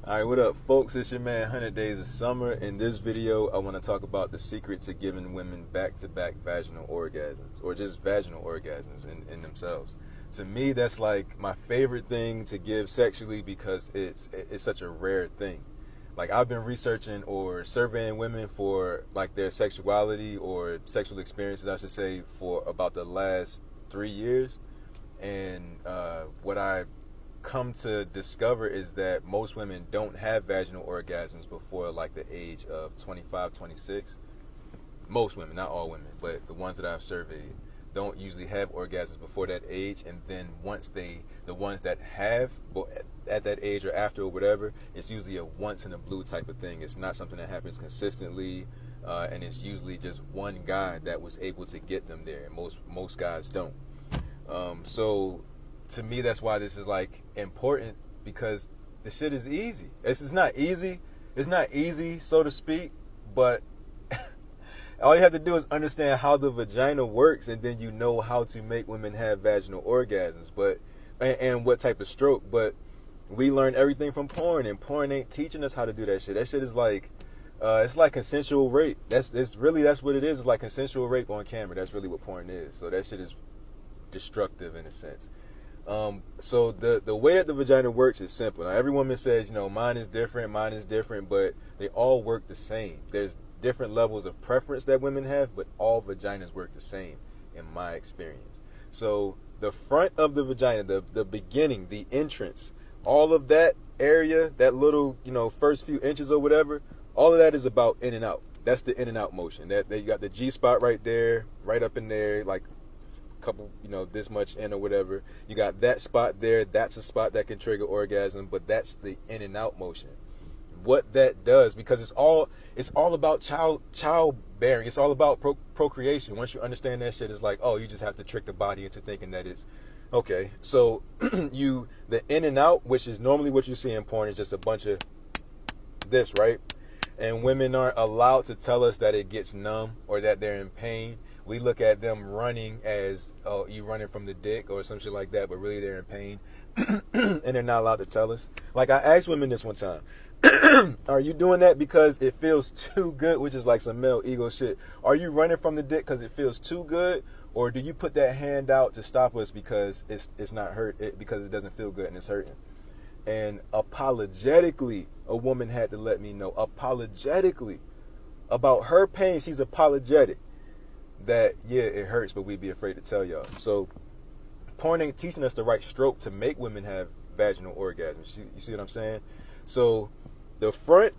All right, what up, folks? It's your man, 100 Days of Summer. In this video, I want to talk about the secret to giving women back-to-back vaginal orgasms, or just vaginal orgasms in themselves. To me, that's like my favorite thing to give sexually because it's such a rare thing. Like, I've been researching or surveying women for like their sexuality or sexual experiences, I should say, for about the last 3 years. And what I come to discover is that most women don't have vaginal orgasms before like the age of 25, 26. Most women, not all women, but the ones that I've surveyed don't usually have orgasms before that age. And then the ones that have at that age or after or whatever, it's usually a once in a blue type of thing. It's not something that happens consistently, and it's usually just one guy that was able to get them there. And most guys don't. So to me, that's why this is like important, because the shit is easy. It's not easy. It's not easy, so to speak, but all you have to do is understand how the vagina works, and then you know how to make women have vaginal orgasms, and what type of stroke. But we learn everything from porn, and porn ain't teaching us how to do that shit. That shit is like, it's like consensual rape. That's what it is. It's like consensual rape on camera. That's really what porn is. So that shit is destructive in a sense. So the way that the vagina works is simple. Now, every woman says, mine is different, but they all work the same. There's different levels of preference that women have, but all vaginas work the same in my experience. So the front of the vagina, the beginning, the entrance, all of that area, that little, first few inches or whatever, all of that is about in and out. That's the in and out motion. That you got the G spot right there, right up in there, like couple, this much in or whatever. You got that spot there. That's a spot that can trigger orgasm, but that's the in and out motion. What that does, because it's all about childbearing. It's all about procreation. Once you understand that shit, it's like, oh, you just have to trick the body into thinking that it's okay. So the in and out, which is normally what you see in porn, is just a bunch of this, right? And women aren't allowed to tell us that it gets numb or that they're in pain. We look at them running as, oh, you running from the dick or some shit like that, but really they're in pain. And they're not allowed to tell us. Like, I asked women this one time, are you doing that because it feels too good, which is like some male ego shit? Are you running from the dick because it feels too good? Or do you put that hand out to stop us because it's not hurt, because it doesn't feel good and it's hurting? And apologetically, a woman had to let me know, apologetically, about her pain. She's apologetic that, yeah, it hurts, but we'd be afraid to tell y'all. So porn ain't teaching us the right stroke to make women have vaginal orgasms. You see what I'm saying? So the front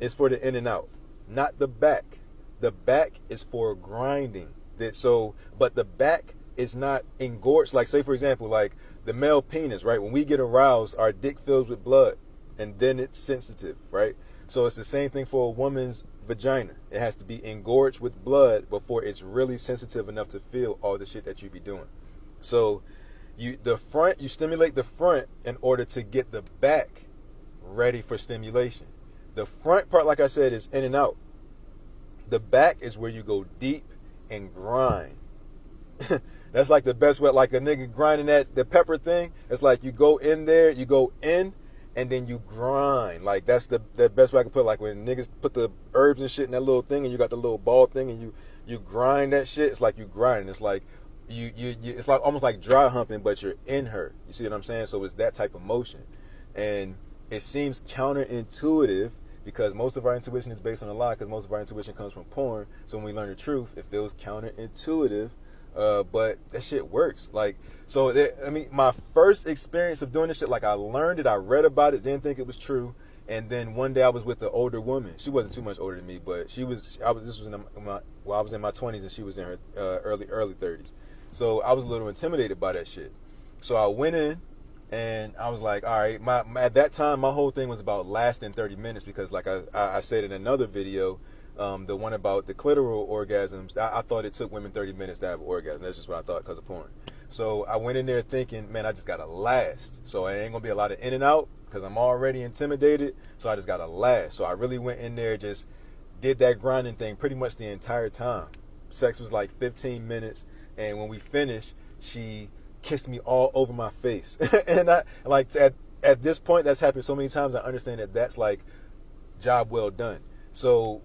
is for the in and out, not the back. The back is for grinding. But the back is not engorged. Like, say for example, like the male penis, right? When we get aroused, our dick fills with blood, and then it's sensitive, right? So it's the same thing for a woman's vagina. It has to be engorged with blood before it's really sensitive enough to feel all the shit that you be doing. So you stimulate the front in order to get the back ready for stimulation. The front part, like I said, is in and out. The back is where you go deep and grind. That's like the best way, like a nigga grinding the pepper thing. It's like you go in there, you go in, and then you grind. Like, that's the best way I can put it. Like when niggas put the herbs and shit in that little thing, and you got the little ball thing, and you grind that shit. It's like you grinding. It's like you it's like almost like dry humping, but you're in her. You see what I'm saying? So it's that type of motion. And it seems counterintuitive because most of our intuition is based on a lie, because most of our intuition comes from porn. So when we learn the truth, it feels counterintuitive. But that shit works. Like, so my first experience of doing this shit, like, I learned it, I read about it, didn't think it was true, and then one day I was with an older woman. She wasn't too much older than me, but I was in my 20s and she was in her early 30s. So I was a little intimidated by that shit. So I went in and I was like, all right, at that time my whole thing was about lasting 30 minutes because, like I said in another video, the one about the clitoral orgasms, I thought it took women 30 minutes to have an orgasm. That's just what I thought because of porn. So I went in there thinking, man, I just gotta last. So it ain't gonna be a lot of in and out because I'm already intimidated. So I just gotta last. So I really went in there, just did that grinding thing pretty much the entire time. Sex was like 15 minutes, and when we finished, she kissed me all over my face. And I like at this point, that's happened so many times. I understand that that's like job well done. So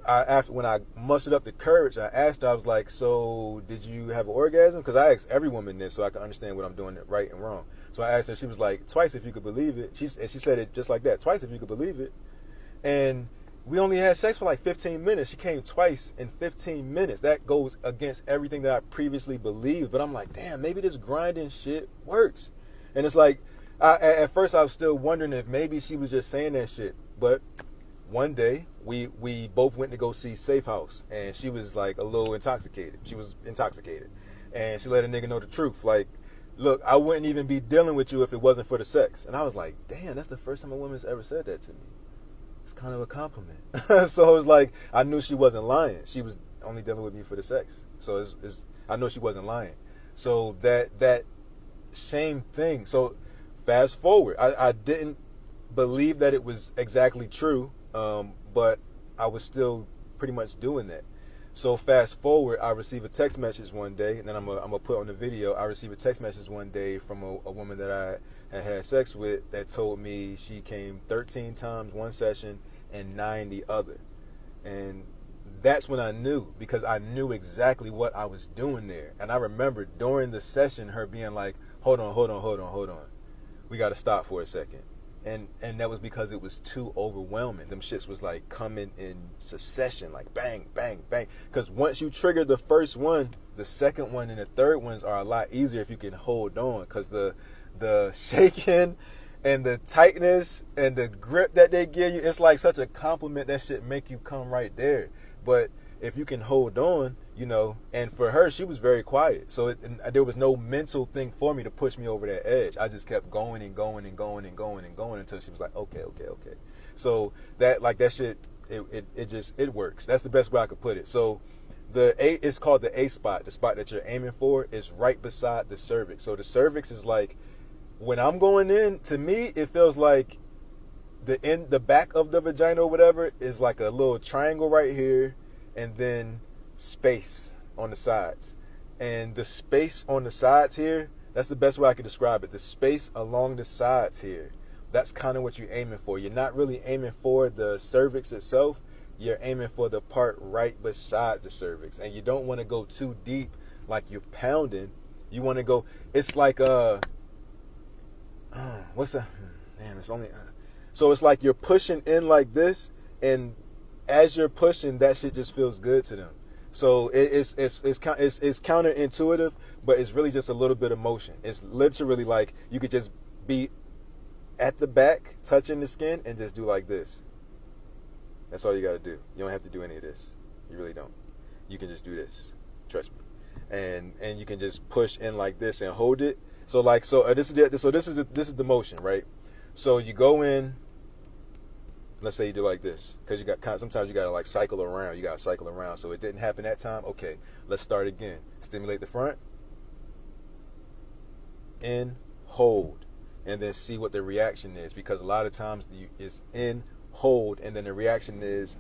after when I mustered up the courage, I asked her, I was like, so did you have an orgasm? Because I asked every woman this so I can understand what I'm doing right and wrong. So I asked her, she was like, twice if you could believe it. She said it just like that, twice if you could believe it. And we only had sex for like 15 minutes. She came twice in 15 minutes. That goes against everything that I previously believed. But I'm like, damn, maybe this grinding shit works. And it's like, at first I was still wondering if maybe she was just saying that shit. But one day we both went to go see Safe House, and she was like a little intoxicated. She was intoxicated, and she let a nigga know the truth. Like, look, I wouldn't even be dealing with you if it wasn't for the sex. And I was like, damn, that's the first time a woman's ever said that to me. It's kind of a compliment. So it was like, I knew she wasn't lying. She was only dealing with me for the sex. So I know she wasn't lying. So that same thing. So fast forward, I didn't believe that it was exactly true. But I was still pretty much doing that. So fast forward, I received a text message one day, and then I'm gonna put on the video. I received a text message one day from a woman that I had sex with that told me she came 13 times one session and 9 the other. And that's when I knew, because I knew exactly what I was doing there. And I remember during the session her being like, hold on. We got to stop for a second. And that was because it was too overwhelming. Them shits was like coming in succession, like bang, bang, bang. Because once you trigger the first one, the second one and the third ones are a lot easier if you can hold on. Because the shaking and the tightness and the grip that they give you, it's like such a compliment. That shit make you come right there. But if you can hold on, you know, and for her, she was very quiet. So there was no mental thing for me to push me over that edge. I just kept going until she was like, okay. So that shit, it works. That's the best way I could put it. So it's called the A spot. The spot that you're aiming for is right beside the cervix. So the cervix is like, when I'm going in, to me, it feels like the back of the vagina or whatever is like a little triangle right here, and then space on the sides. And the space on the sides here, that's the best way I could describe it. The space along the sides here, that's kind of what you're aiming for. You're not really aiming for the cervix itself. You're aiming for the part right beside the cervix. And you don't want to go too deep like you're pounding. You want to go, it's like so it's like you're pushing in like this, and as you're pushing, that shit just feels good to them. So it's counterintuitive, but it's really just a little bit of motion. It's literally like you could just be at the back, touching the skin, and just do like this. That's all you got to do. You don't have to do any of this. You really don't. You can just do this. Trust me. And you can just push in like this and hold it. This is the motion, right? So you go in. Let's say you do like this, because sometimes you got to like cycle around. You got to cycle around. So it didn't happen that time. Okay, let's start again. Stimulate the front. In, hold, and then see what the reaction is. Because a lot of times it's in, hold, and then the reaction is,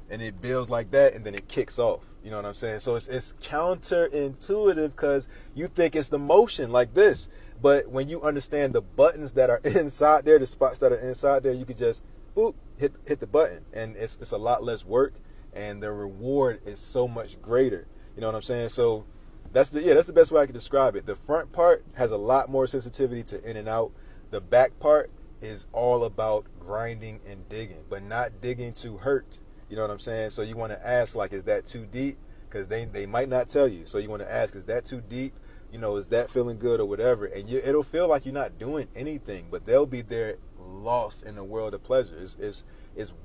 and it builds like that, and then it kicks off. You know what I'm saying? So it's counterintuitive, because you think it's the motion like this. But when you understand the buttons that are inside there, the spots that are inside there, you could just boop, hit the button, and it's a lot less work, and the reward is so much greater. You know what I'm saying? So that's the best way I can describe it. The front part has a lot more sensitivity to in and out. The back part is all about grinding and digging, but not digging to hurt. You know what I'm saying? So you want to ask, like, is that too deep? Because they might not tell you. So you want to ask, is that too deep? You know, is that feeling good or whatever? And it'll feel like you're not doing anything, but they'll be there lost in the world of pleasure. It's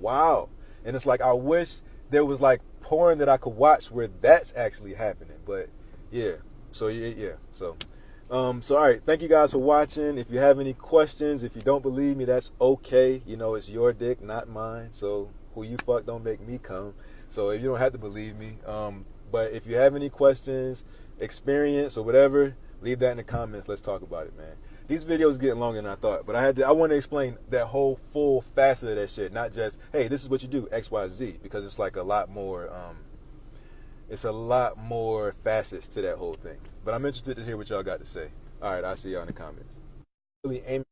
wild. And it's like, I wish there was like porn that I could watch where that's actually happening. But yeah. So yeah. So all right. Thank you guys for watching. If you have any questions, if you don't believe me, that's okay. You know, it's your dick, not mine. So who you fuck don't make me come. So you don't have to believe me. But if you have any questions, experience or whatever, leave that in the comments. Let's talk about it, man. These videos getting longer than I thought, but I want to explain that whole full facet of that shit, not just, hey, this is what you do, X, Y, Z, because it's like a lot more, it's a lot more facets to that whole thing. But I'm interested to hear what y'all got to say. All right, I'll see y'all in the comments. Really aim